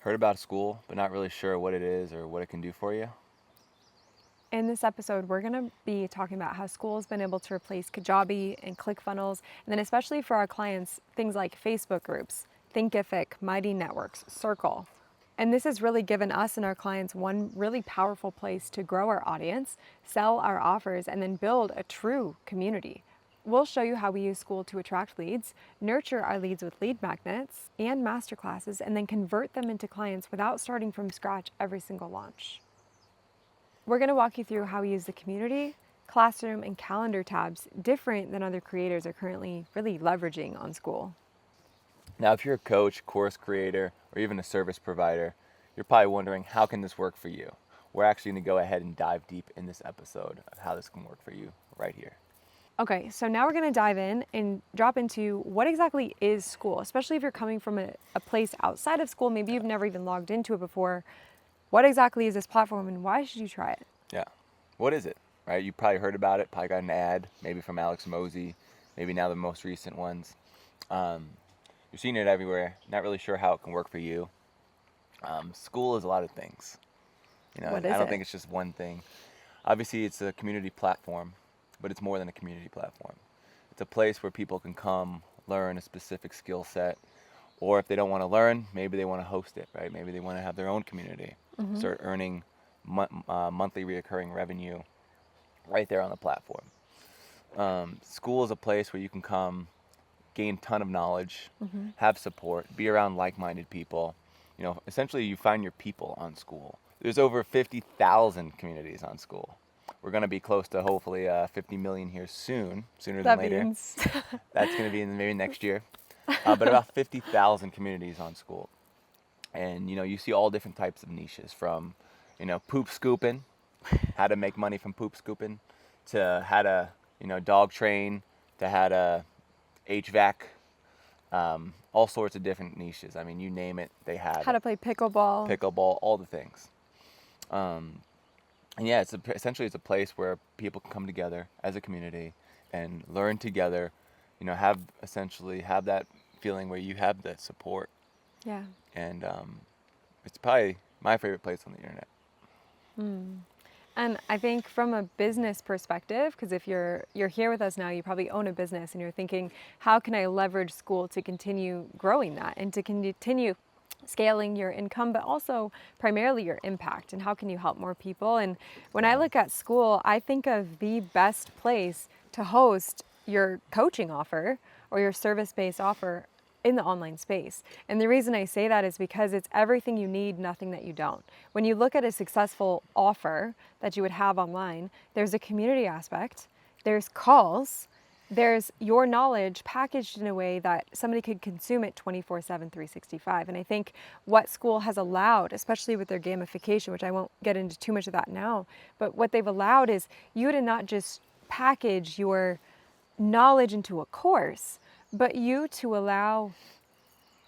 Heard about Skool, but not really sure what it is or what it can do for you? In this episode, we're going to be talking about how Skool has been able to replace Kajabi and ClickFunnels, and then especially for our clients, things like Facebook groups, Thinkific, Mighty Networks, Circle. And this has really given us and our clients one really powerful place to grow our audience, sell our offers, and then build a true community. We'll show you how we use Skool to attract leads, nurture our leads with lead magnets and masterclasses, and then convert them into clients without starting from scratch every single launch. We're going to walk you through how we use the community, classroom, and calendar tabs different than other creators are currently really leveraging on Skool. Now, if you're a coach, course creator, or even a service provider, you're probably wondering, how can this work for you? We're actually going to go ahead and dive deep in this episode of how this can work for you right here. Okay, so now we're going to dive in and drop into what exactly is Skool, especially if you're coming from a place outside of Skool. Maybe you've never even logged into it before. What exactly is this platform and why should you try it? Yeah. What is it? Right? You probably heard about it, probably got an ad, maybe from Alex Mosey, maybe now the most recent ones. You're seeing it everywhere. Not really sure how it can work for you. Skool is a lot of things. What is I don't it? think it's just one thing. Obviously, it's a community platform, but it's more than a community platform. It's a place where people can come learn a specific skill set, or if they don't want to learn, maybe they want to host it, right? Maybe they want to have their own community, start earning monthly reoccurring revenue right there on the platform. Skool is a place where you can come, gain a ton of knowledge, have support, be around like-minded people. Essentially you find your people on Skool. There's over 50,000 communities on Skool. We're going to be close to hopefully 50 million here sooner than That later. means That's going to be in maybe next year. But about 50,000 communities on Skool. And, you see all different types of niches from, poop scooping, how to make money from poop scooping, to how to, dog train, to how to HVAC, all sorts of different niches. I mean, you name it, they have how to play pickleball. pickleball, all the things. And yeah, essentially it's a place where people can come together as a community and learn together. Have that feeling where you have that support. Yeah. And it's probably my favorite place on the internet. And I think from a business perspective, because if you're here with us now, you probably own a business and you're thinking, how can I leverage Skool to continue growing that and to continue scaling your income, but also primarily your impact, and how can you help more people? And when I look at Skool, I think of the best place to host your coaching offer or your service-based offer in the online space. And the reason I say that is because it's everything you need, nothing that you don't. When you look at a successful offer that you would have online, there's a community aspect, there's calls, there's your knowledge packaged in a way that somebody could consume it 24/7, 365. And I think what Skool has allowed, especially with their gamification, which I won't get into too much of that now, but what they've allowed is you to not just package your knowledge into a course, but you to allow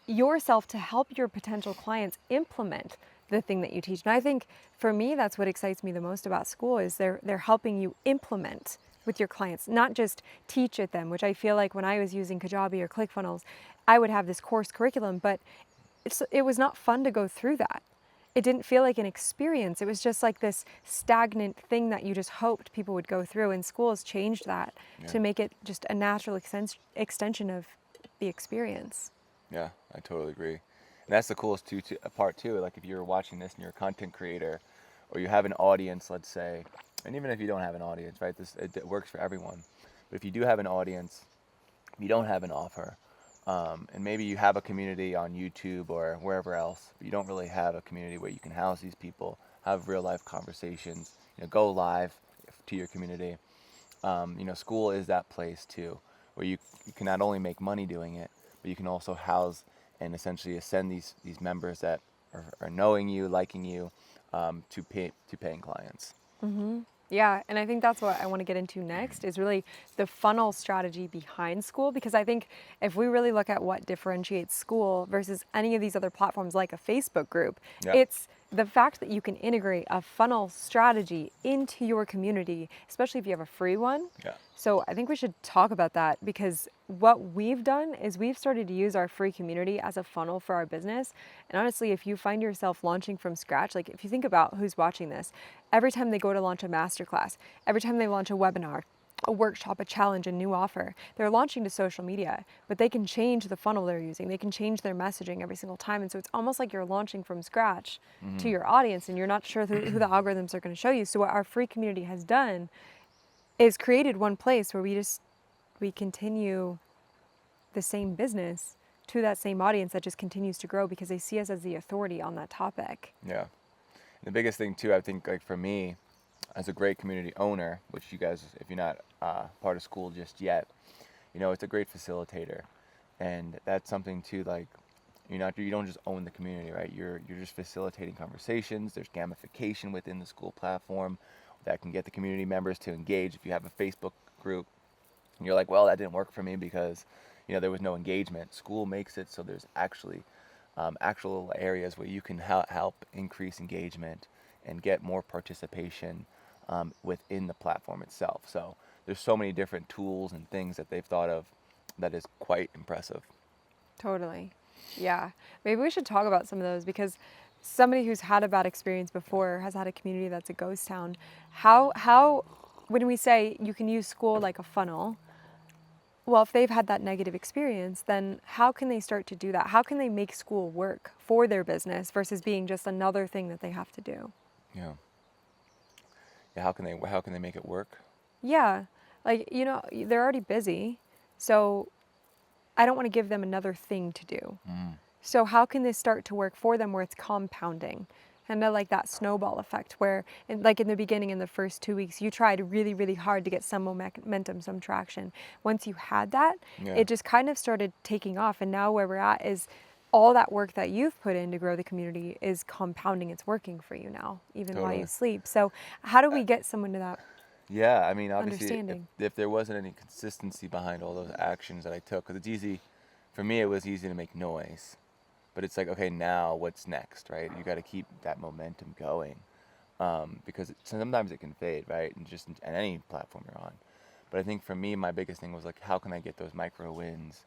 yourself to help your potential clients implement the thing that you teach. And I think for me, that's what excites me the most about Skool is they're helping you implement with your clients, not just teach at them, which I feel like when I was using Kajabi or ClickFunnels, I would have this course curriculum, but it was not fun to go through that. It didn't feel like an experience. It was just like this stagnant thing that you just hoped people would go through. And Skool has changed that to make it just a natural extension of the experience. Yeah, I totally agree. And that's the coolest part too. Like if you're watching this and you're a content creator, or you have an audience, let's say, and even if you don't have an audience, right? It works for everyone. But if you do have an audience, you don't have an offer, and maybe you have a community on YouTube or wherever else, but you don't really have a community where you can house these people, have real life conversations, go live to your community. Skool is that place too, where you can not only make money doing it, but you can also house and essentially ascend these members that are knowing you, liking you, to paying clients. Yeah, and I think that's what I want to get into next is really the funnel strategy behind Skool, because I think if we really look at what differentiates Skool versus any of these other platforms like a Facebook group, Yeah. it's the fact that you can integrate a funnel strategy into your community, especially if you have a free one. Yeah. So I think we should talk about that, because what we've done is we've started to use our free community as a funnel for our business. And honestly, if you find yourself launching from scratch, like if you think about who's watching this, every time they go to launch a masterclass, every time they launch a webinar, a workshop, a challenge, a new offer, they're launching to social media, but they can change the funnel they're using. They can change their messaging every single time. And so it's almost like you're launching from scratch to your audience, and you're not sure who the algorithms are going to show you. So what our free community has done is created one place where we continue the same business to that same audience that just continues to grow because they see us as the authority on that topic. Yeah. The biggest thing too, I think, like for me, as a great community owner, which you guys, if you're not part of Skool just yet, it's a great facilitator, and that's something too. Like, you don't just own the community, right? You're just facilitating conversations. There's gamification within the Skool platform that can get the community members to engage. If you have a Facebook group, and you're like, well, that didn't work for me because there was no engagement. Skool makes it so there's actually actual areas where you can help increase engagement and get more participation within the platform itself. So there's so many different tools and things that they've thought of that is quite impressive. Totally. Yeah. Maybe we should talk about some of those, because somebody who's had a bad experience before, has had a community that's a ghost town. How when we say you can use Skool like a funnel, well, if they've had that negative experience, then how can they start to do that? How can they make Skool work for their business versus being just another thing that they have to do? Yeah. Yeah. How can they make it work? Yeah. Like, they're already busy. So I don't want to give them another thing to do. So how can this start to work for them where it's compounding? And like that snowball effect where, in the beginning, in the first 2 weeks, you tried really, really hard to get some momentum, some traction. Once you had that, it just kind of started taking off. And now where we're at is all that work that you've put in to grow the community is compounding. It's working for you now, even while you sleep. So how do we get someone to that? Yeah, I mean, obviously, Understanding. if there wasn't any consistency behind all those actions that I took, because it's easy, for me, it was easy to make noise. But it's like, okay, now what's next, right? You got to keep that momentum going, because sometimes it can fade, right? And just in any platform you're on. But I think for me, my biggest thing was like, how can I get those micro wins?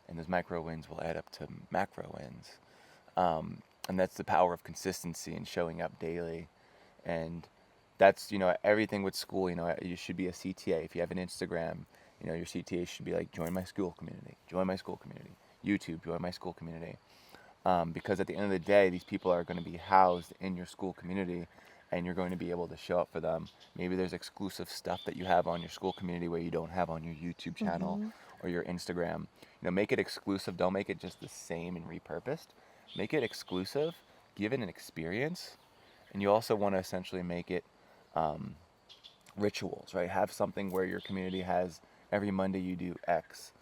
And those micro wins will add up to macro wins. And that's the power of consistency and showing up daily. And that's, everything with Skool, you should be a CTA. If you have an Instagram, your CTA should be like, join my Skool community, join my Skool community. YouTube, join my Skool community. Because at the end of the day, these people are going to be housed in your Skool community, and you're going to be able to show up for them. Maybe there's exclusive stuff that you have on your Skool community where you don't have on your YouTube channel or your Instagram. Make it exclusive. Don't make it just the same and repurposed. Make it exclusive. Give it an experience. And you also want to essentially make it rituals, right? Have something where your community has every Monday you do X.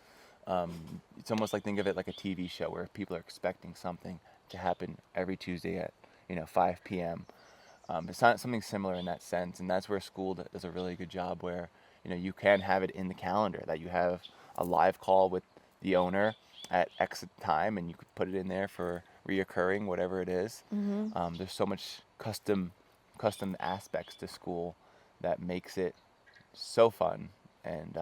It's almost like, think of it like a TV show where people are expecting something to happen every Tuesday at 5 p.m. It's not something similar in that sense, and that's where Skool does a really good job, where you can have it in the calendar that you have a live call with the owner at X time, and you could put it in there for reoccurring, whatever it is. There's so much custom aspects to Skool that makes it so fun, and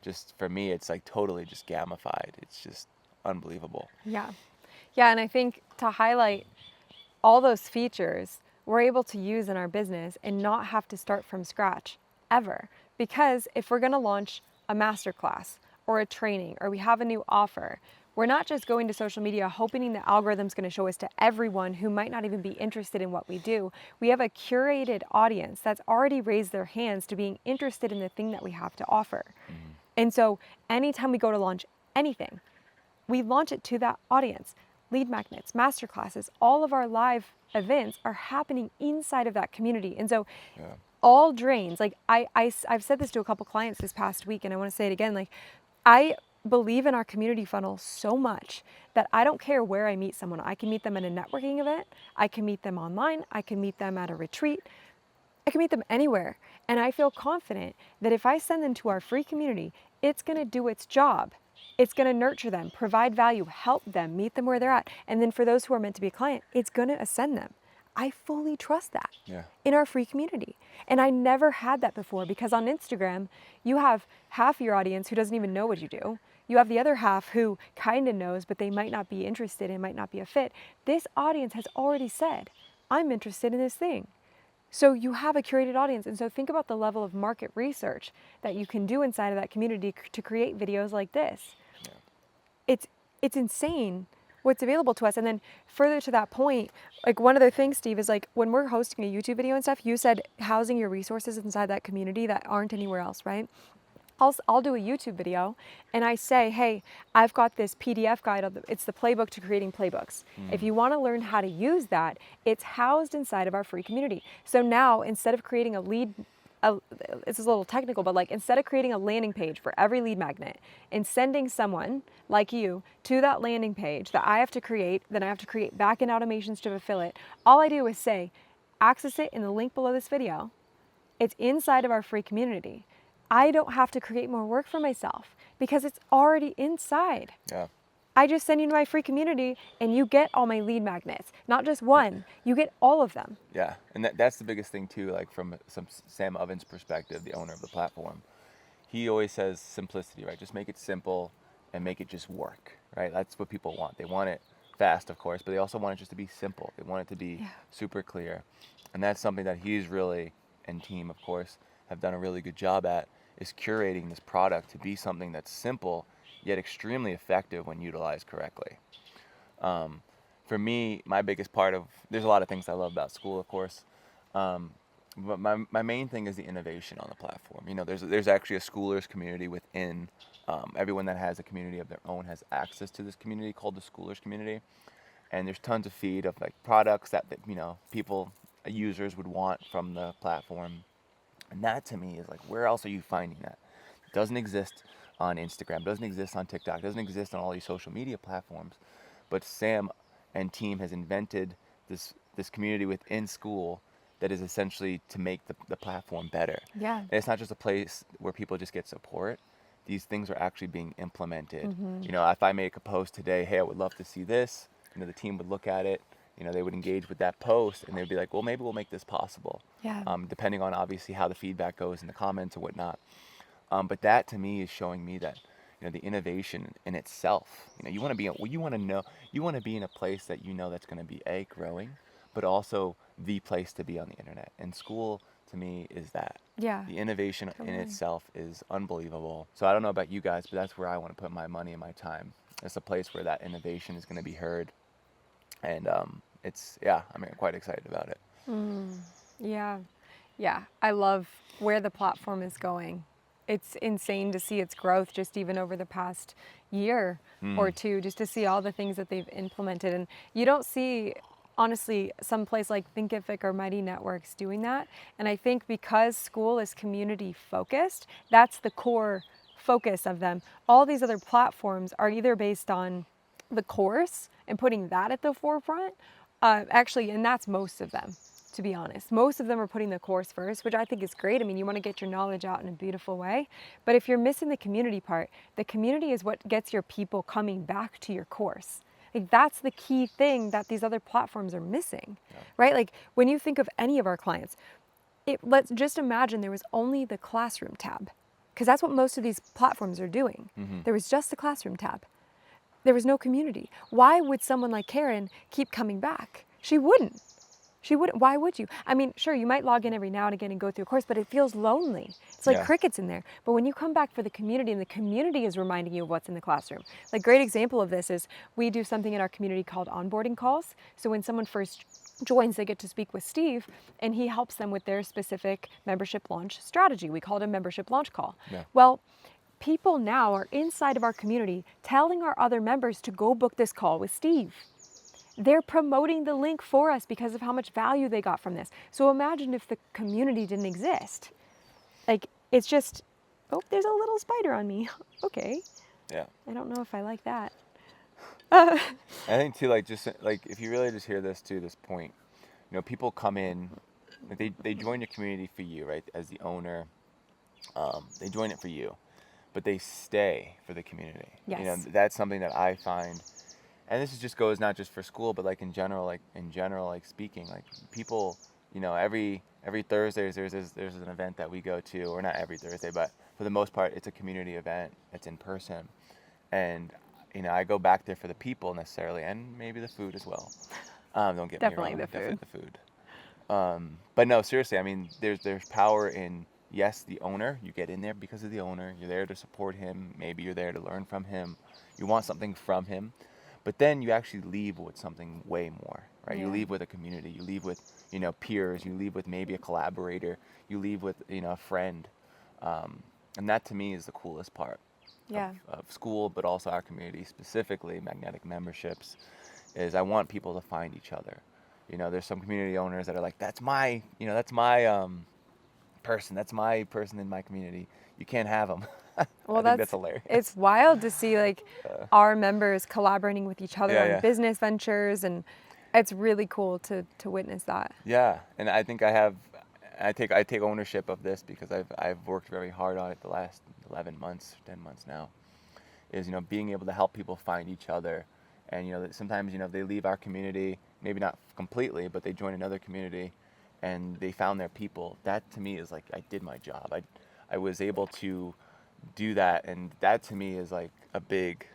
just for me, it's like totally just gamified. It's just unbelievable. Yeah. Yeah, and I think to highlight all those features we're able to use in our business and not have to start from scratch ever. Because if we're going to launch a masterclass or a training, or we have a new offer, we're not just going to social media hoping the algorithm's going to show us to everyone who might not even be interested in what we do. We have a curated audience that's already raised their hands to being interested in the thing that we have to offer. And so anytime we go to launch anything, we launch it to that audience. Lead magnets, masterclasses, all of our live events are happening inside of that community. And so all drains, like I've said this to a couple clients this past week, and I want to say it again, like I believe in our community funnel so much that I don't care where I meet someone. I can meet them at a networking event. I can meet them online. I can meet them at a retreat. I can meet them anywhere. And I feel confident that if I send them to our free community, it's going to do its job. It's going to nurture them, provide value, help them, meet them where they're at. And then for those who are meant to be a client, it's going to ascend them. I fully trust that Yeah. in our free community. And I never had that before, because on Instagram, you have half your audience who doesn't even know what you do. You have the other half who kind of knows, but they might not be interested and might not be a fit. This audience has already said, I'm interested in this thing. So you have a curated audience. And so think about the level of market research that you can do inside of that community to create videos like this. Yeah. It's insane what's available to us. And then further to that point, like one other thing, Steve, is like when we're hosting a YouTube video and stuff, you said housing your resources inside that community that aren't anywhere else, right? I'll do a YouTube video and I say, hey, I've got this PDF guide. It's the playbook to creating playbooks. If you want to learn how to use that, it's housed inside of our free community. So now instead of creating it's a little technical, but like instead of creating a landing page for every lead magnet and sending someone like you to that landing page that I have to create, then I have to create backend automations to fulfill it. All I do is say, access it in the link below this video. It's inside of our free community. I don't have to create more work for myself because it's already inside. Yeah. I just send you to my free community and you get all my lead magnets. Not just one, you get all of them. Yeah, and that's the biggest thing too, like from some Sam Ovens' perspective, the owner of the platform. He always says simplicity, right? Just make it simple and make it just work, right? That's what people want. They want it fast, of course, but they also want it just to be simple. They want it to be super clear. And that's something that he's really, and team, of course, have done a really good job at, is curating this product to be something that's simple, yet extremely effective when utilized correctly. For me, my biggest part of, there's a lot of things I love about Skool, of course, but my main thing is the innovation on the platform. You know, there's actually a Skoolers community within. Everyone that has a community of their own has access to this community called the Skoolers community, and there's tons of feed of like products that you know, people, users would want from the platform. And that to me is like, where else are you finding that? It doesn't exist on Instagram, doesn't exist on TikTok, doesn't exist on all these social media platforms. But Sam and team has invented this community within Skool that is essentially to make the platform better. Yeah. And it's not just a place where people just get support. These things are actually being implemented. You know, if I make a post today, hey, I would love to see this, you know, the team would look at it, you know, they would engage with that post and they'd be like, well, maybe we'll make this possible. Yeah. Depending on obviously how the feedback goes in the comments and whatnot. But that to me is showing me that, you know, the innovation in itself, you know, you want to be in a place that you know that's going to be growing, but also the place to be on the internet. And Skool to me is that. Yeah. The innovation in Totally. itself is unbelievable. So I don't know about you guys, but that's where I want to put my money and my time. It's a place where that innovation is going to be heard. And I'm quite excited about it. Yeah. Yeah. I love where the platform is going. It's insane to see its growth just even over the past year or two, just to see all the things that they've implemented. And you don't see, honestly, some place like Thinkific or Mighty Networks doing that. And I think because Skool is community focused, that's the core focus of them. All these other platforms are either based on the course and putting that at the forefront, and that's most of them, to be honest. Most of them are putting the course first, which I think is great. I mean, you want to get your knowledge out in a beautiful way, but if you're missing the community part, the community is what gets your people coming back to your course. Like that's the key thing that these other platforms are missing, right? Like when you think of any of our clients, let's just imagine there was only the classroom tab, because that's what most of these platforms are doing. There was just the classroom tab. There was no community. Why would someone like Karen keep coming back? She wouldn't. Why would you? I mean, sure, you might log in every now and again and go through a course, but it feels lonely. It's like crickets in there. But when you come back for the community and the community is reminding you of what's in the classroom. Like great example of this is we do something in our community called onboarding calls. So when someone first joins, they get to speak with Steve and he helps them with their specific membership launch strategy. We call it a membership launch call. Yeah. Well, people now are inside of our community telling our other members to go book this call with Steve. They're promoting the link for us because of how much value they got from this. So imagine if the community didn't exist. Like, it's just, oh, there's a little spider on me. Okay. Yeah. I don't know if I like that. I think too, like just like if you really just hear this to this point, you know, people come in, like they join your community for you, right? As the owner, they join it for you, but they stay for the community. Yes. You know, that's something that I find and this is just goes not just for Skool, but like in general, like speaking, like people, every Thursday there's an event that we go to, or not every Thursday, but for the most part, it's a community event. It's in person, and I go back there for the people necessarily, and maybe the food as well. Don't get me Definitely wrong, the food. definitely the food. But no, seriously, I mean, there's power in, yes, the owner. You get in there because of the owner. You're there to support him. Maybe you're there to learn from him. You want something from him. But then you actually leave with something way more, right? You Yeah. leave with a community. You leave with, peers. You leave with maybe a collaborator. You leave with, a friend. And that to me is the coolest part Yeah. of Skool, but also our community, specifically Magnetic Memberships, is I want people to find each other. There's some community owners that are like, that's my person. That's my person in my community. You can't have them. Well, I think that's hilarious. it's wild to see like our members collaborating with each other Yeah, on yeah. business ventures, and it's really cool to witness that. Yeah, and I think I take ownership of this because I've worked very hard on it the last 11 months, 10 months now. Is being able to help people find each other, and that sometimes they leave our community, maybe not completely, but they join another community, and they found their people. That to me is like I did my job. I was able to do that, and that to me is like a big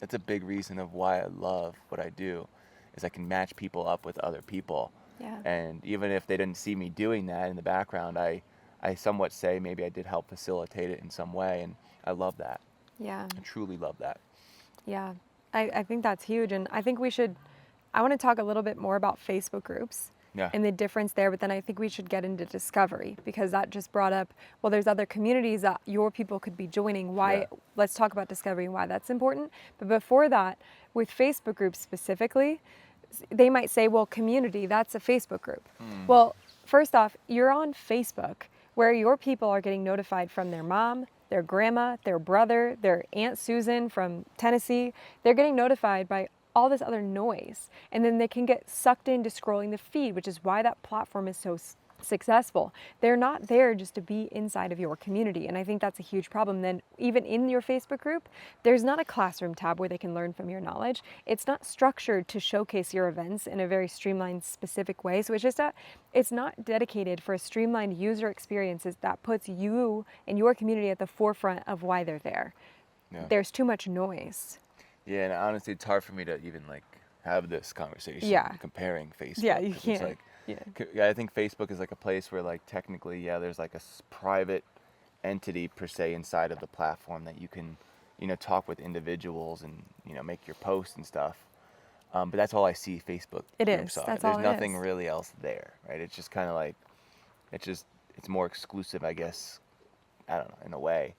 that's a big reason of why I love what I do, is I can match people up with other people. Yeah. And even if they didn't see me doing that in the background, I somewhat say maybe I did help facilitate it in some way, and I love that. Yeah. I truly love that. Yeah. I think that's huge. And I think I want to talk a little bit more about Facebook groups Yeah. and the difference there, but then I think we should get into discovery, because that just brought up, well, there's other communities that your people could be joining. Why? Yeah. Let's talk about discovery and why that's important. But before that, with Facebook groups specifically, they might say, well, community, that's a Facebook group. Well, first off, you're on Facebook where your people are getting notified from their mom, their grandma, their brother, their Aunt Susan from Tennessee. They're getting notified by all this other noise. And then they can get sucked into scrolling the feed, which is why that platform is so successful. They're not there just to be inside of your community. And I think that's a huge problem. Then even in your Facebook group, there's not a classroom tab where they can learn from your knowledge. It's not structured to showcase your events in a very streamlined, specific way. So it's not dedicated for a streamlined user experiences that puts you and your community at the forefront of why they're there. Yeah. There's too much noise. Yeah, and honestly, it's hard for me to even like have this conversation. Yeah. Comparing Facebook. Yeah, you 'cause can't. It's like, Yeah. I think Facebook is like a place where like technically, yeah, there's like a private entity per se inside of the platform that you can, talk with individuals and make your posts and stuff. But that's all I see Facebook It groups is. are. That's There's all it nothing is. really else there, right? It's just kind of like, it's more exclusive, I guess. I don't know, in a way.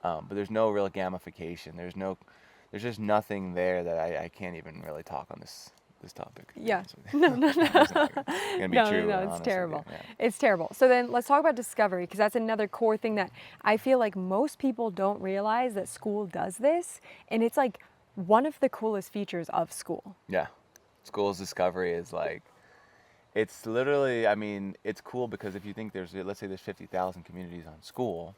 But there's no real gamification. There's just nothing there that I can't even really talk on this topic. Yeah. No. It's not gonna be No, true. it's honest with you, terrible. yeah. It's terrible. So then let's talk about discovery, because that's another core thing that I feel like most people don't realize that Skool does this. And it's like one of the coolest features of Skool. Yeah. Skool's discovery is like, it's literally, I mean, it's cool because if you think let's say there's 50,000 communities on Skool,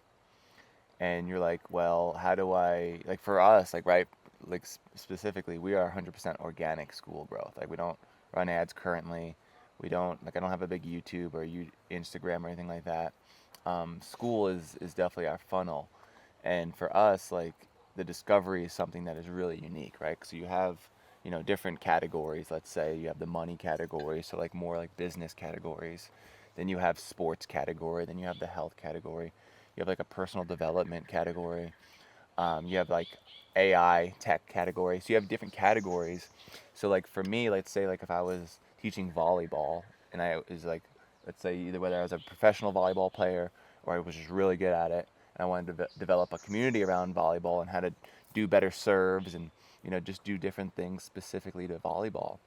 and you're like, well, how do I, like for us, like, right, like specifically, we are 100% organic Skool growth. Like we don't run ads currently. I don't have a big YouTube or Instagram or anything like that. Skool is definitely our funnel. And for us, like the discovery is something that is really unique, right? So you have, different categories. Let's say you have the money category, so like more like business categories. Then you have sports category. Then you have the health category. You have like a personal development category. You have like AI tech category. So you have different categories. So like for me, let's say like if I was teaching volleyball and I was like, let's say either whether I was a professional volleyball player or I was just really good at it and I wanted to develop a community around volleyball and how to do better serves and, just do different things specifically to volleyball.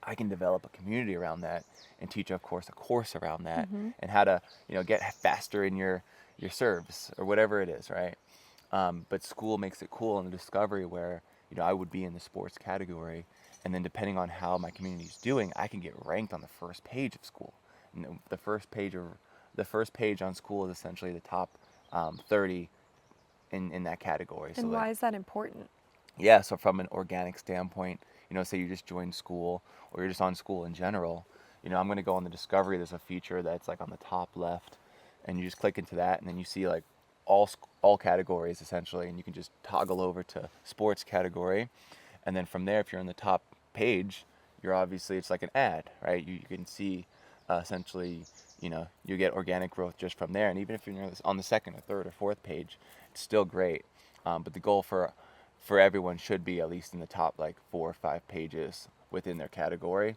I can develop a community around that and teach, of course, a course around that and how to, get faster in your serves or whatever it is, right? But Skool makes it cool in the discovery where, I would be in the sports category, and then depending on how my community is doing, I can get ranked on the first page of Skool. And the first page on Skool is essentially the top 30 in that category. And why is that important? Yeah, so from an organic standpoint, say you just joined Skool or you're just on Skool in general, I'm going to go on the discovery. There's a feature that's like on the top left, and you just click into that, and then you see like all categories essentially, and you can just toggle over to sports category, and then from there, if you're on the top page, you're obviously it's like an ad, right? You can see essentially, you get organic growth just from there, and even if you're on the second or third or fourth page, it's still great. But the goal for everyone should be at least in the top like 4 or 5 pages within their category.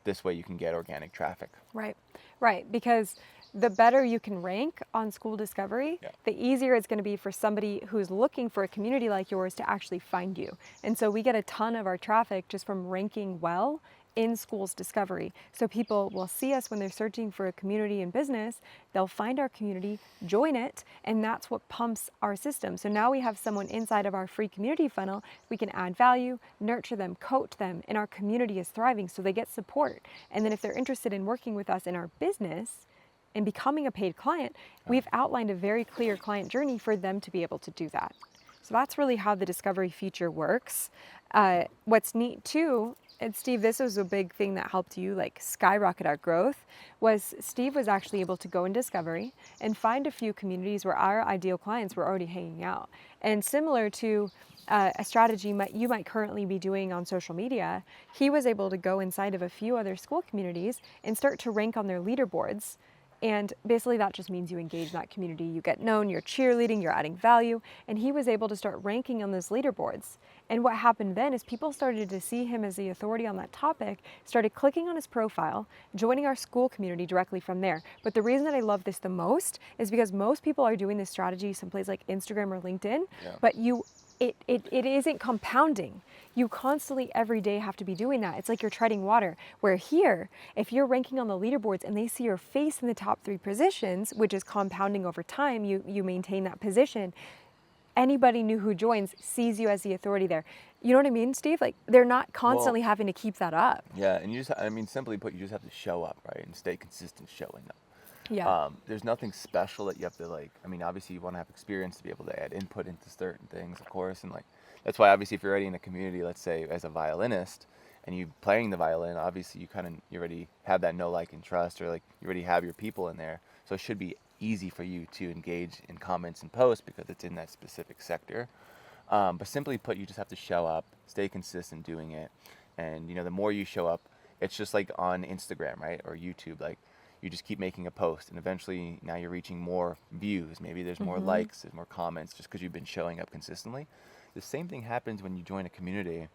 This way you can get organic traffic. Right, right. Because the better you can rank on Skool discovery, Yeah. the easier it's going to be for somebody who's looking for a community like yours to actually find you. And so we get a ton of our traffic just from ranking well in Skool's discovery. So people will see us when they're searching for a community in business, they'll find our community, join it, and that's what pumps our system. So now we have someone inside of our free community funnel, we can add value, nurture them, coach them, and our community is thriving, so they get support. And then if they're interested in working with us in our business and becoming a paid client, we've outlined a very clear client journey for them to be able to do that. So that's really how the discovery feature works. What's neat too, and Steve, this was a big thing that helped you like skyrocket our growth, was Steve was actually able to go in discovery and find a few communities where our ideal clients were already hanging out. And similar to a strategy you might currently be doing on social media, he was able to go inside of a few other Skool communities and start to rank on their leaderboards. And basically that just means you engage in that community, you get known, you're cheerleading, you're adding value. And he was able to start ranking on those leaderboards. And what happened then is people started to see him as the authority on that topic, started clicking on his profile, joining our Skool community directly from there. But the reason that I love this the most is because most people are doing this strategy someplace like Instagram or LinkedIn, but it isn't compounding. You constantly every day have to be doing that. It's like you're treading water. Where here, if you're ranking on the leaderboards and they see your face in the top 3 positions, which is compounding over time, you maintain that position. Anybody new who joins sees you as the authority there. You know what I mean, Steve? Like they're not constantly having to keep that up. Yeah, and simply put, you just have to show up, right, and stay consistent showing up. Yeah. There's nothing special that you have to obviously you want to have experience to be able to add input into certain things, of course, and like that's why obviously if you're already in a community, let's say as a violinist, and you playing the violin, obviously you already have that know, like, and trust, or like you already have your people in there, so it should be easy for you to engage in comments and posts because it's in that specific sector. But simply put, you just have to show up, stay consistent doing it, and the more you show up, it's just like on Instagram, right, or YouTube, like you just keep making a post, and eventually now you're reaching more views. Maybe there's more likes, there's more comments, just because you've been showing up consistently. The same thing happens when you join a community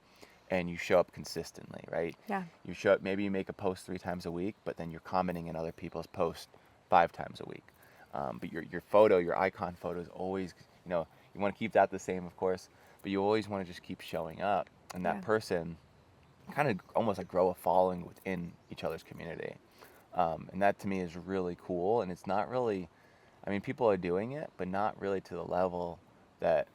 and you show up consistently, right? Yeah. You show up, maybe you make a post 3 times a week, but then you're commenting in other people's posts 5 times a week. But your photo, your icon photo is always, you want to keep that the same, of course, but you always want to just keep showing up, and that person kind of almost like grow a following within each other's community. And that to me is really cool, and it's not really, people are doing it, but not really to the level that,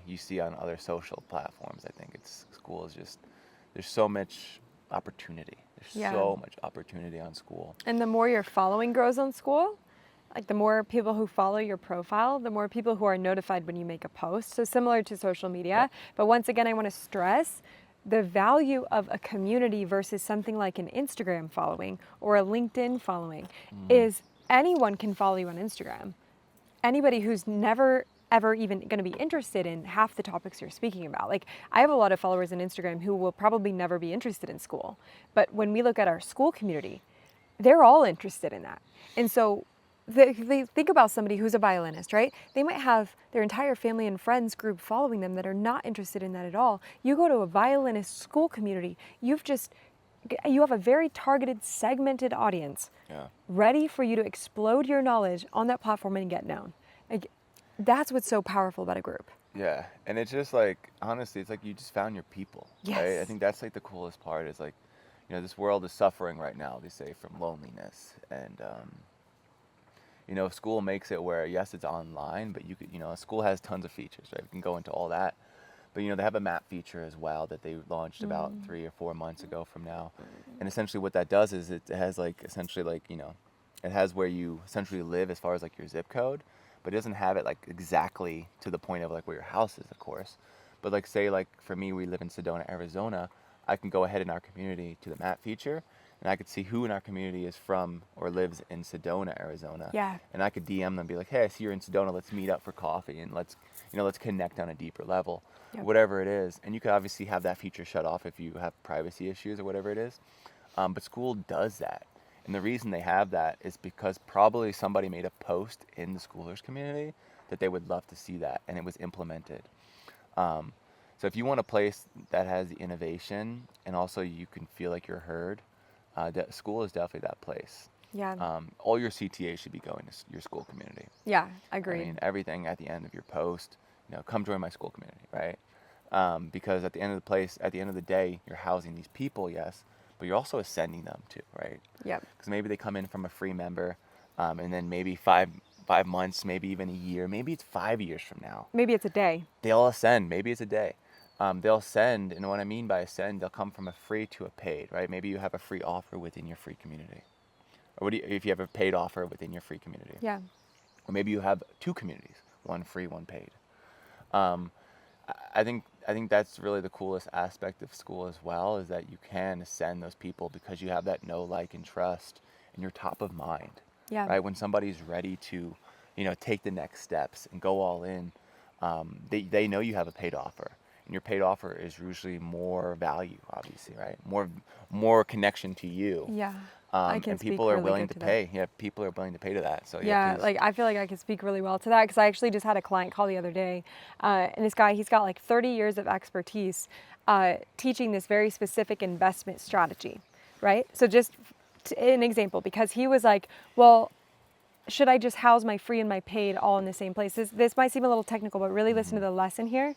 you see on other social platforms. I think Skool is just, there's so much opportunity. There's so much opportunity on Skool. And the more your following grows on Skool, like the more people who follow your profile, the more people who are notified when you make a post. So similar to social media. But once again, I want to stress the value of a community versus something like an Instagram following or a LinkedIn following is anyone can follow you on Instagram. Anybody who's never ever even going to be interested in half the topics you're speaking about. Like I have a lot of followers on Instagram who will probably never be interested in Skool. But when we look at our Skool community, they're all interested in that. And so they think about somebody who's a violinist, right? They might have their entire family and friends group following them that are not interested in that at all. You go to a violinist Skool community, you have a very targeted, segmented audience ready for you to explode your knowledge on that platform and get known. Like, that's what's so powerful about a group. Yeah, and it's just like, honestly, it's like you just found your people, right? I think that's like the coolest part is like, this world is suffering right now, they say, from loneliness. And, Skool makes it where, yes, it's online, but you could, Skool has tons of features, right? We can go into all that. But, they have a map feature as well that they launched about 3 or 4 months ago from now. And essentially what that does is it has like, essentially like, it has where you essentially live as far as like your zip code, but it doesn't have it like exactly to the point of like where your house is, of course. But like say like for me, we live in Sedona, Arizona. I can go ahead in our community to the map feature, and I could see who in our community is from or lives in Sedona, Arizona. Yeah. And I could DM them and be like, hey, I see you're in Sedona. Let's meet up for coffee and let's connect on a deeper level, Yep. whatever it is. And you could obviously have that feature shut off if you have privacy issues or whatever it is. But Skool does that. And the reason they have that is because probably somebody made a post in the Schoolers community that they would love to see that, and it was implemented. So if you want a place that has the innovation and also you can feel like you're heard, Skool is definitely that place. Yeah. All your CTAs should be going to your Skool community. Yeah, I agreed. mean, everything at the end of your post, come join my Skool community, right? Because at the end of the day, you're housing these people, yes, but you're also ascending them too, right? Yep. Because maybe they come in from a free member, and then maybe 5 months, maybe even a year, maybe it's 5 years from now, Maybe it's a day. they'll ascend. Maybe it's a day. They'll ascend, and what I mean by ascend, they'll come from a free to a paid, right? Maybe you have a free offer within your free community, or if you have a paid offer within your free community, Yeah. or maybe you have 2 communities, one free, one paid. I think that's really the coolest aspect of Skool as well, is that you can ascend those people because you have that know, like, and trust, and you're top of mind. Yeah. Right? When somebody's ready to, take the next steps and go all in, they know you have a paid offer, and your paid offer is usually more value, obviously, right? More connection to you. Yeah. I can and speak people are really willing good to that. pay. Yeah, people are willing to pay to that. So Yeah, please. like I feel like I can speak really well to that because I actually just had a client call the other day, and this guy, he's got like 30 years of expertise teaching this very specific investment strategy, right? So just an example, because he was like, well, should I just house my free and my paid all in the same place? This might seem a little technical, but really listen to the lesson here.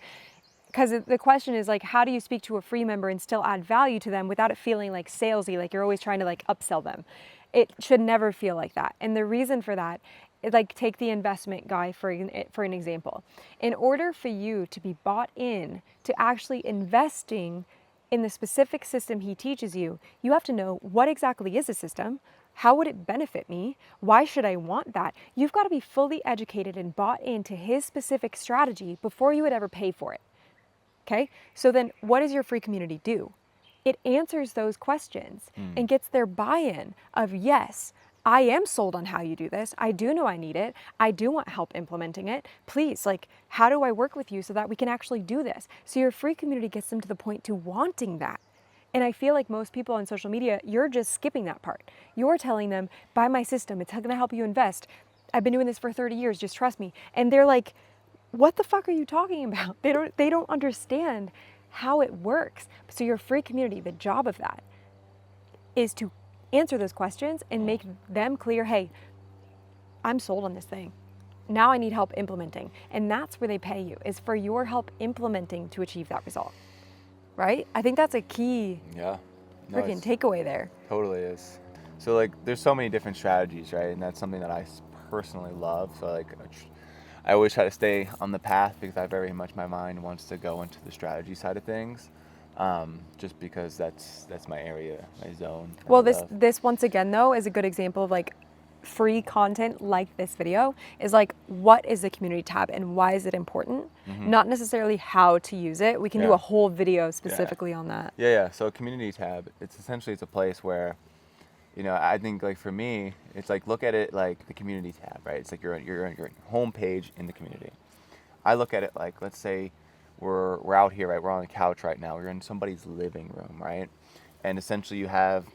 Because the question is like, how do you speak to a free member and still add value to them without it feeling like salesy, like you're always trying to like upsell them? It should never feel like that. And the reason for that, like take the investment guy for an example. In order for you to be bought in to actually investing in the specific system he teaches you, you have to know what exactly is the system. How would it benefit me? Why should I want that? You've got to be fully educated and bought into his specific strategy before you would ever pay for it. Okay, so then what does your free community do? It answers those questions and gets their buy-in of, yes, I am sold on how you do this. I do know I need it. I do want help implementing it. Please, like, how do I work with you so that we can actually do this? So your free community gets them to the point to wanting that. And I feel like most people on social media, you're just skipping that part. You're telling them, buy my system. It's going to help you invest. I've been doing this for 30 years. Just trust me. And they're like, what the fuck are you talking about? They don't understand how it works. So your free community, the job of that is to answer those questions and make them clear, hey, I'm sold on this thing. Now I need help implementing. And that's where they pay you, is for your help implementing to achieve that result. Right? I think that's a key freaking takeaway there. Totally is. So like there's so many different strategies, right? And that's something that I personally love. So like I always try to stay on the path because I very much, my mind wants to go into the strategy side of things, just because that's my area, my zone. Well, this once again though is a good example of like free content like this video is like, what is the community tab and why is it important? Not necessarily how to use it. We can do a whole video specifically on that. Yeah. So a community tab, it's a place where, I think like for me, it's like, look at it like the community tab, right? It's like your home page in the community. I look at it like, let's say we're out here, right? We're on the couch right now. We're in somebody's living room, right? And essentially you have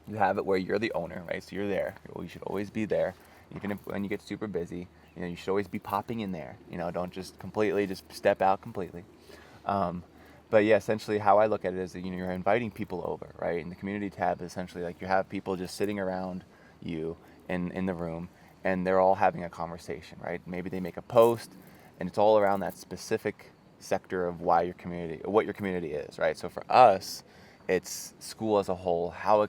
it where you're the owner, right? So you're there. You should always be there. Even if when you get super busy, you should always be popping in there. Don't just step out completely. But yeah, essentially how I look at it is that, you're inviting people over, right? And the community tab is essentially like you have people just sitting around you in the room and they're all having a conversation, right? Maybe they make a post and it's all around that specific sector of what your community is, right? So for us, it's Skool as a whole, how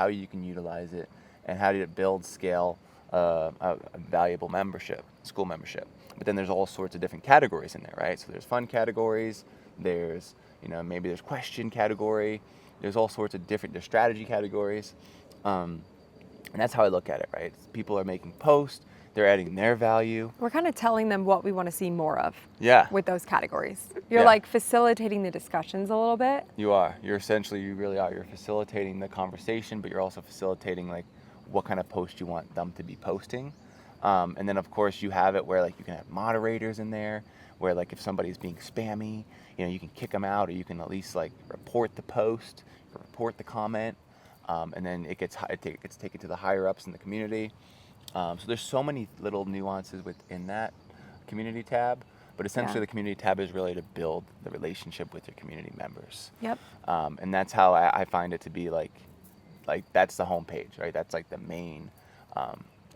you can utilize it and how did it build, scale a valuable Skool membership. But then there's all sorts of different categories in there, right? So there's fun categories, there's maybe there's question category, there's all sorts of there's strategy categories, and that's how I look at it, right? People are making posts, they're adding their value. We're kind of telling them what we want to see more of. Yeah. With those categories. You're Yeah. like facilitating the discussions a little bit. You are. You really are. You're facilitating the conversation, but you're also facilitating like what kind of post you want them to be posting. And then of course you have it where like you can have moderators in there, where like if somebody's being spammy, you can kick them out, or you can at least like report the post, report the comment, and then it gets taken to the higher ups in the community. So there's so many little nuances within that community tab, but essentially the community tab is really to build the relationship with your community members. Yep. And that's how I find it to be like that's the homepage, right? That's like the main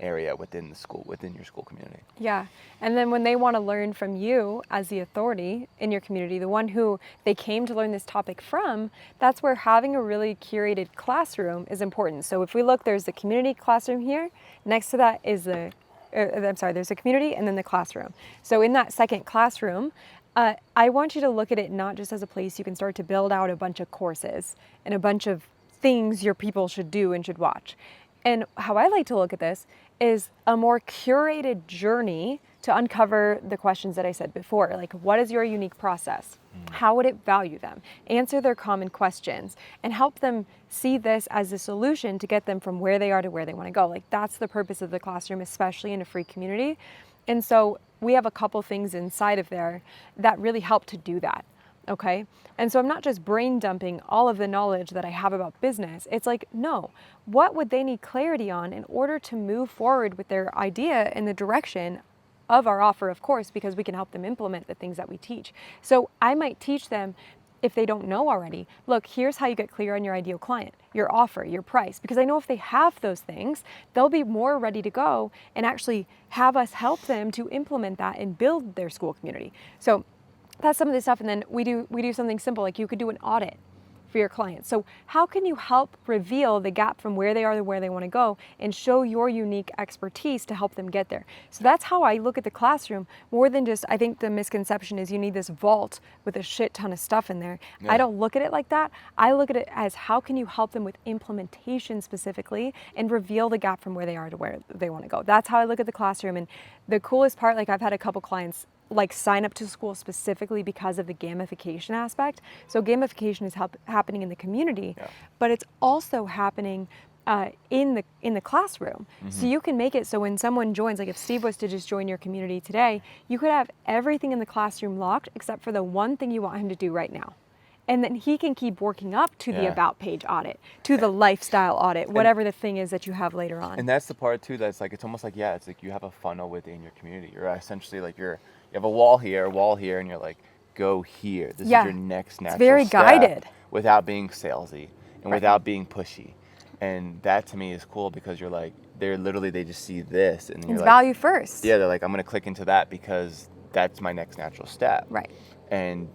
area within your school community. Yeah. And then when they want to learn from you as the authority in your community, the one who they came to learn this topic from, that's where having a really curated classroom is important. So if we look, there's the community classroom here. Next to that is there's a community and then the classroom. So in that second classroom, I want you to look at it not just as a place you can start to build out a bunch of courses and a bunch of things your people should do and should watch. And how I like to look at this is a more curated journey to uncover the questions that I said before. Like, what is your unique process? How would it value them? Answer their common questions and help them see this as a solution to get them from where they are to where they want to go. Like, that's the purpose of the classroom, especially in a free community. And so we have a couple things inside of there that really help to do that. Okay. And so I'm not just brain dumping all of the knowledge that I have about business. It's like, no, what would they need clarity on in order to move forward with their idea in the direction of our offer, of course, because we can help them implement the things that we teach. So I might teach them, if they don't know already, look, here's how you get clear on your ideal client, your offer, your price, because I know if they have those things, they'll be more ready to go and actually have us help them to implement that and build their school community. So that's some of the stuff. And then we do something simple, like you could do an audit for your clients. So how can you help reveal the gap from where they are to where they want to go and show your unique expertise to help them get there? So that's how I look at the classroom, more than just, I think the misconception is you need this vault with a shit ton of stuff in there. Yeah. I don't look at it like that. I look at it as how can you help them with implementation specifically and reveal the gap from where they are to where they want to go. That's how I look at the classroom. And the coolest part, like I've had a couple clients like sign up to Skool specifically because of the gamification aspect. So gamification is happening in the community, but it's also happening in the classroom. Mm-hmm. So you can make it so when someone joins, like if Steve was to just join your community today, you could have everything in the classroom locked except for the one thing you want him to do right now. And then he can keep working up to the about page audit, to the lifestyle audit, whatever the thing is that you have later on. And that's the part too, that's like, it's almost like, it's like you have a funnel within your community. You're essentially like you have a wall here, and you're like, go here. This is your next natural step. It's very guided. Without being salesy and without being pushy. And that to me is cool because you're like, they just see this. And it's value first. Yeah, they're like, I'm going to click into that because that's my next natural step. Right. And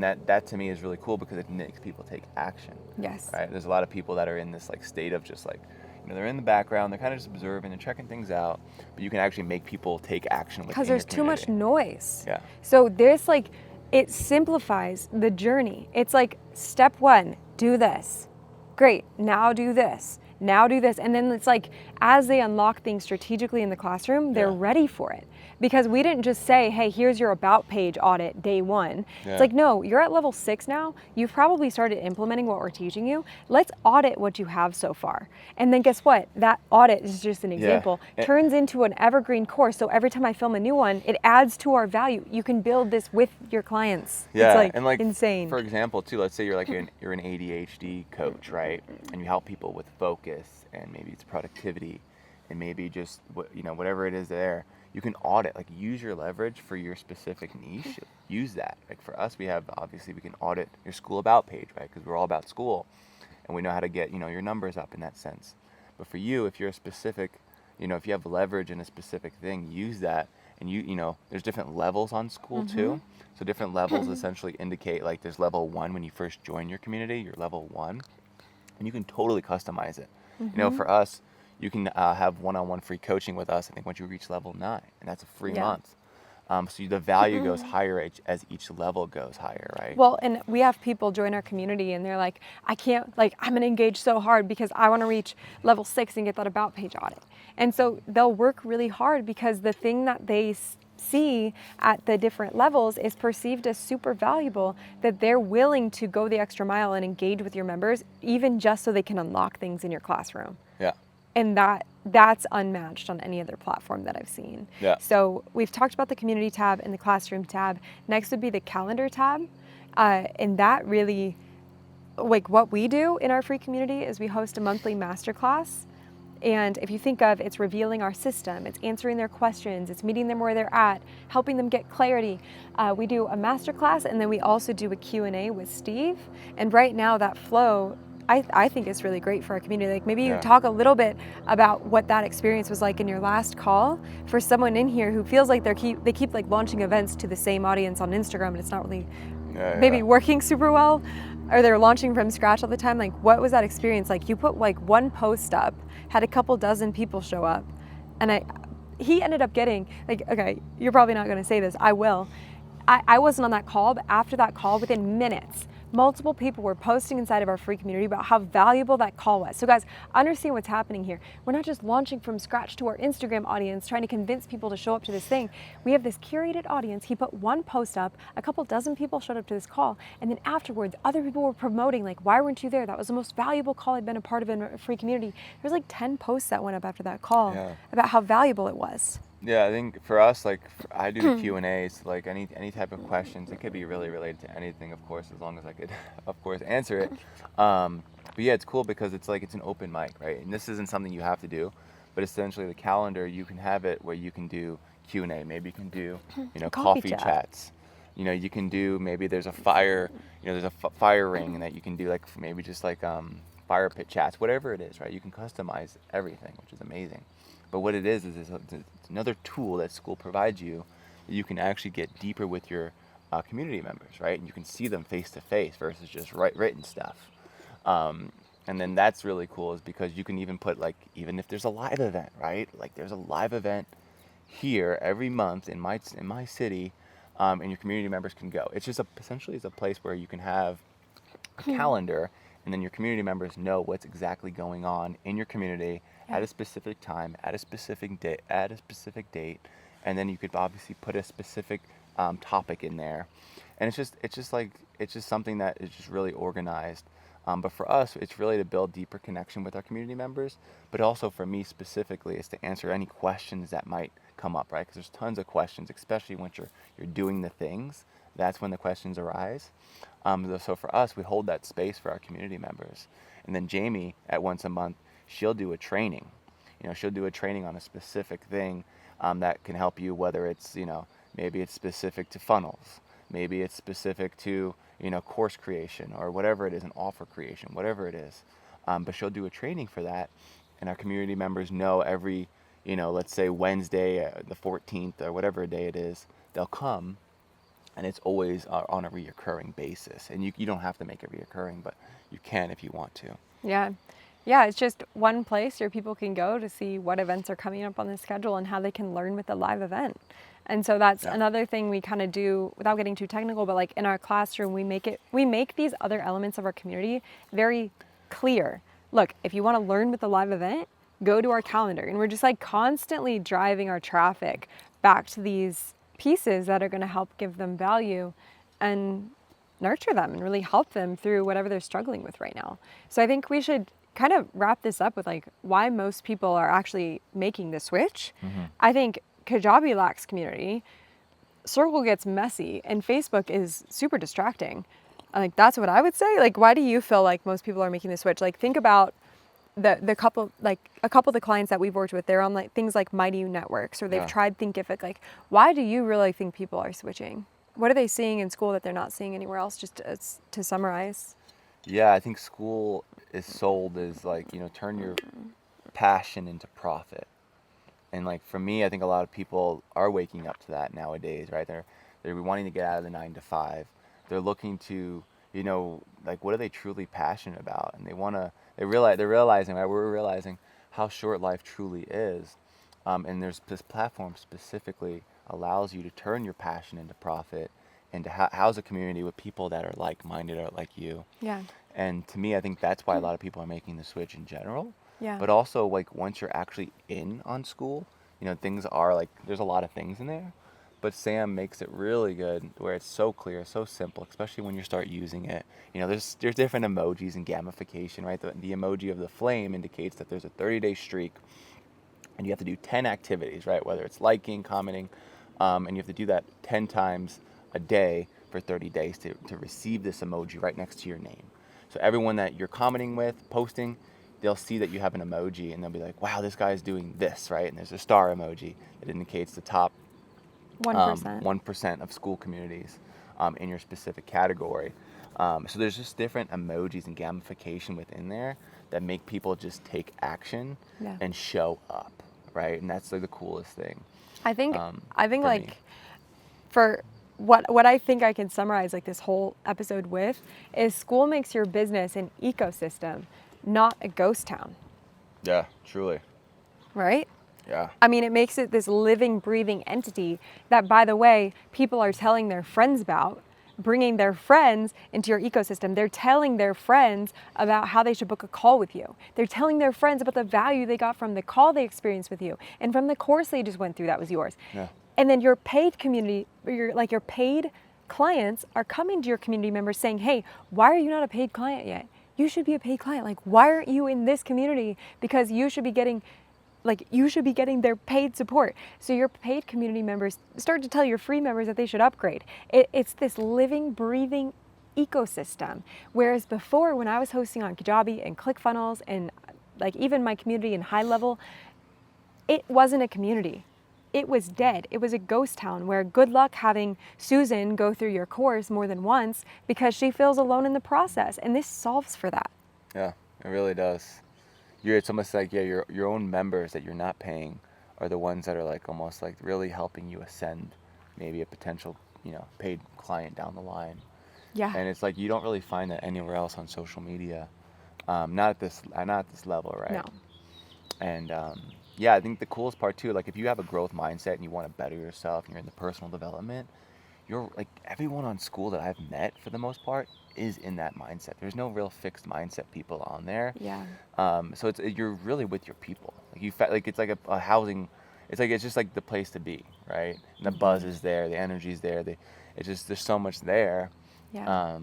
that to me is really cool because it makes people take action. Yes. Right. There's a lot of people that are in this like state of just like, they're in the background, they're kind of just observing, they're checking things out, but you can actually make people take action within your community. Because there's too much noise. Yeah. So there's like, it simplifies the journey. It's like step one, do this. Great, now do this. Now do this. And then it's like, as they unlock things strategically in the classroom, they're ready for it. Because we didn't just say, hey, here's your about page audit day one. Yeah. It's like, no, you're at level 6 now. You've probably started implementing what we're teaching you. Let's audit what you have so far. And then guess what? That audit is just an example. Turns into an evergreen course. So every time I film a new one, it adds to our value. You can build this with your clients. Yeah, it's and like insane. For example, too, let's say you're like you're an ADHD coach, right? And you help people with focus and maybe it's productivity and maybe just whatever it is there. You can audit, like use your leverage for your specific niche. Use that. Like for us, we can audit your school about page, right? Because we're all about school, and we know how to get your numbers up in that sense. But for you, if you're a specific, if you have leverage in a specific thing, use that. And there's different levels on Skool too. So different levels essentially indicate like there's level 1 when you first join your community. You're level 1, and you can totally customize it. For us. You can have one-on-one free coaching with us, I think, once you reach level 9, and that's a free month. So the value goes higher as each level goes higher, right? Well, and we have people join our community and they're like, I can't, like, I'm going to engage so hard because I want to reach level 6 and get that about page audit. And so they'll work really hard because the thing that they see at the different levels is perceived as super valuable, that they're willing to go the extra mile and engage with your members, even just so they can unlock things in your classroom. Yeah. And that's unmatched on any other platform that I've seen. Yeah. So we've talked about the community tab and the classroom tab. Next would be the calendar tab. And that really, like, what we do in our free community is we host a monthly masterclass. And if you think of, it's revealing our system, it's answering their questions, it's meeting them where they're at, helping them get clarity. We do a masterclass, and then we also do a Q&A with Steve. And right now that flow, I think is really great for our community. Like, maybe you talk a little bit about what that experience was like in your last call for someone in here who feels like they keep like launching events to the same audience on Instagram, and it's not really maybe working super well, or they're launching from scratch all the time. Like, what was that experience like? You put like one post up, had a couple dozen people show up, and he ended up getting, like, okay, you're probably not going to say this, I will. I wasn't on that call, but after that call, within minutes, multiple people were posting inside of our free community about how valuable that call was. So guys, understand what's happening here. We're not just launching from scratch to our Instagram audience, trying to convince people to show up to this thing. We have this curated audience. He put one post up, a couple dozen people showed up to this call, and then afterwards, other people were promoting, like, why weren't you there? That was the most valuable call I've been a part of in a free community. There's like 10 posts that went up after that call about how valuable it was. Yeah, I think for us, like, I do the Q&As, like any type of questions. It could be really related to anything, of course, as long as I could, of course, answer it. But yeah, it's cool because it's like, it's an open mic, right? And this isn't something you have to do, but essentially the calendar, you can have it where you can do Q&A. Maybe you can do, coffee chats. You can do, maybe there's a fire, there's a fire ring that you can do, like, maybe just like fire pit chats, whatever it is, right? You can customize everything, which is amazing. But what it is it's another tool that Skool provides you that you can actually get deeper with your community members, right? And you can see them face to face versus just written stuff. And then that's really cool, is because you can even put, like, even if there's a live event, right? Like, there's a live event here every month in my city, and your community members can go. It's just essentially it's a place where you can have a calendar, and then your community members know what's exactly going on in your community at a specific time, at a specific date, and then you could obviously put a specific topic in there, and it's just something that is just really organized. But for us, it's really to build deeper connection with our community members, but also for me specifically, is to answer any questions that might come up, right? Because there's tons of questions, especially once you're doing the things. That's when the questions arise. So for us, we hold that space for our community members. And then Jamie, at once a month, she'll do a training. She'll do a training on a specific thing that can help you, whether it's, maybe it's specific to funnels, maybe it's specific to, course creation, or whatever it is, an offer creation, whatever it is. But she'll do a training for that, and our community members know every, let's say Wednesday, the 14th, or whatever day it is, they'll come. And it's always on a reoccurring basis. And you don't have to make it reoccurring, but you can if you want to. Yeah. Yeah, it's just one place where people can go to see what events are coming up on the schedule and how they can learn with the live event. And so that's another thing we kind of do, without getting too technical, but like in our classroom, we make these other elements of our community very clear. Look, if you want to learn with the live event, go to our calendar. And we're just like constantly driving our traffic back to these pieces that are going to help give them value and nurture them and really help them through whatever they're struggling with right now. So I think we should kind of wrap this up with like why most people are actually making the switch. I think Kajabi lacks community, Circle gets messy, and Facebook is super distracting. Like, that's what I would say. Like, why do you feel like most people are making the switch? Like, think about the couple, like a couple of the clients that we've worked with, they're on like things like Mighty Networks, or they've tried Thinkific. Like, why do you really think people are switching? What are they seeing in Skool that they're not seeing anywhere else, just to summarize? Yeah, I think Skool is sold as like, turn your passion into profit. And like for me, I think a lot of people are waking up to that nowadays, right? They're wanting to get out of the 9 to 5. They're looking to, like, what are they truly passionate about? And they're realizing, right? We're realizing how short life truly is. And there's this platform specifically allows you to turn your passion into profit and to house a community with people that are like-minded or like you. Yeah. And to me, I think that's why a lot of people are making the switch in general. Yeah. But also, like, once you're actually in on Skool, you know, things are like, there's a lot of things in there. But Sam makes it really good where it's so clear, so simple, especially when you start using it. You know, there's different emojis and gamification, right? The emoji of the flame indicates that there's a 30-day streak and you have to do 10 activities, right? Whether it's liking, commenting, and you have to do that 10 times a day for 30 days to receive this emoji right next to your name. So everyone that you're commenting with, posting, they'll see that you have an emoji and they'll be like, wow, this guy's doing this, right? And there's a star emoji that indicates the top 1%. 1% of Skool communities in your specific category. So there's just different emojis and gamification within there that make people just take action Yeah. and show up, right? And that's like the coolest thing. I think for like me. for what I think I can summarize like this whole episode with is Skool makes your business an ecosystem, not a ghost town, Yeah, truly. right? Yeah. I mean, it makes it this living, breathing entity that, by the way, people are telling their friends about, bringing their friends into your ecosystem. They're telling their friends about how they should book a call with you. They're telling their friends about the value they got from the call they experienced with you and from the course they just went through that was yours. Yeah. And then your paid community, your paid clients are coming to your community members saying, hey, why are you not a paid client yet? You should be a paid client. Like, why aren't you in this community? Because you should be getting their paid support. So your paid community members start to tell your free members that they should upgrade. It's this living, breathing ecosystem. Whereas before, when I was hosting on Kajabi and ClickFunnels and like even my community in high level, it wasn't a community. It was dead. It was a ghost town where good luck having Susan go through your course more than once because she feels alone in the process. And this solves for that. Yeah, it really does. It's almost like, yeah, your own members that you're not paying are the ones that are like almost like really helping you ascend maybe a potential, you know, paid client down the line. Yeah. And it's like you don't really find that anywhere else on social media. Not at this level, right? No. And yeah, I think the coolest part too, like if you have a growth mindset and you want to better yourself and you're in the personal development, you're like everyone on Skool that I've met for the most part is in that mindset. There's no real fixed mindset people on there. Yeah. So you're really with your people. Like it's like a housing. It's just like the place to be, right? And the buzz is there, the energy's there. It's just there's so much there. Yeah.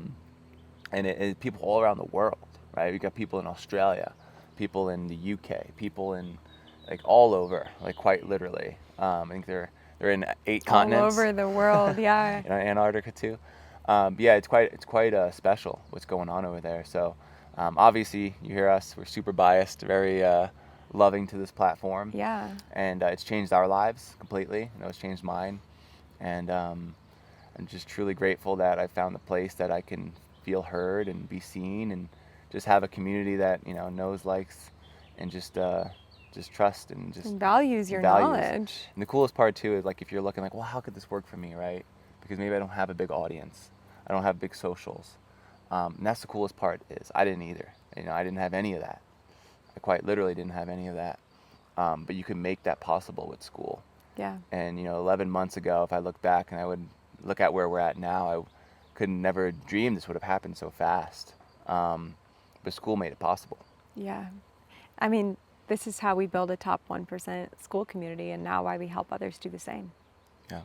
And people all around the world, right? We got people in Australia, people in the UK, people in like all over, like quite literally. I think they're in 8 continents. All over the world, yeah. You know, Antarctica too. Yeah, it's quite special what's going on over there. So obviously you hear us, we're super biased, very loving to this platform. Yeah. And it's changed our lives completely. You know, it's changed mine. And I'm just truly grateful that I found the place that I can feel heard and be seen and just have a community that, you know, knows, likes, and just trust and just values your values. knowledge. And the coolest part too is like if you're looking like, well, how could this work for me, right? Because maybe I don't have a big audience, I don't have big socials, and that's the coolest part is I didn't either. You know, I didn't have any of that. I quite literally didn't have any of that. But you can make that possible with Skool. Yeah. And you know, 11 months ago, if I look back and I would look at where we're at now, I could never dream this would have happened so fast. But Skool made it possible. Yeah. I mean, this is how we build a top 1% Skool community and now why we help others do the same. Yeah.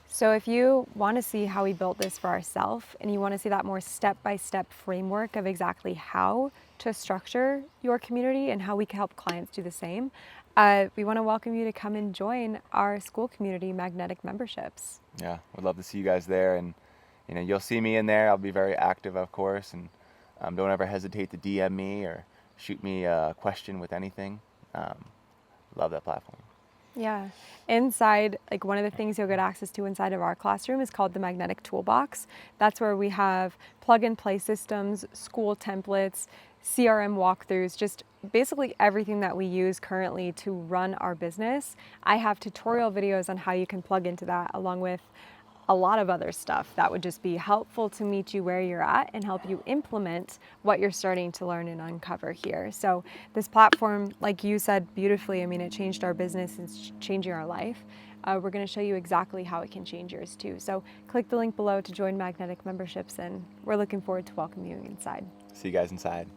So if you want to see how we built this for ourselves and you want to see that more step-by-step framework of exactly how to structure your community and how we can help clients do the same, we want to welcome you to come and join our Skool community magnetic memberships. Yeah, we'd love to see you guys there, and you know, you'll see me in there. I'll be very active, of course, and don't ever hesitate to DM me or shoot me a question with anything. Love that platform. Yeah. Inside, like one of the things you'll get access to inside of our classroom is called the Magnetic Toolbox. That's where we have plug and play systems, Skool templates, CRM walkthroughs, just basically everything that we use currently to run our business. I have tutorial videos on how you can plug into that along with a lot of other stuff that would just be helpful to meet you where you're at and help you implement what you're starting to learn and uncover here. So this platform, like you said beautifully, I mean, it changed our business, it's changing our life. we're going to show you exactly how it can change yours too. So click the link below to join Magnetic memberships, and we're looking forward to welcoming you inside. See you guys inside.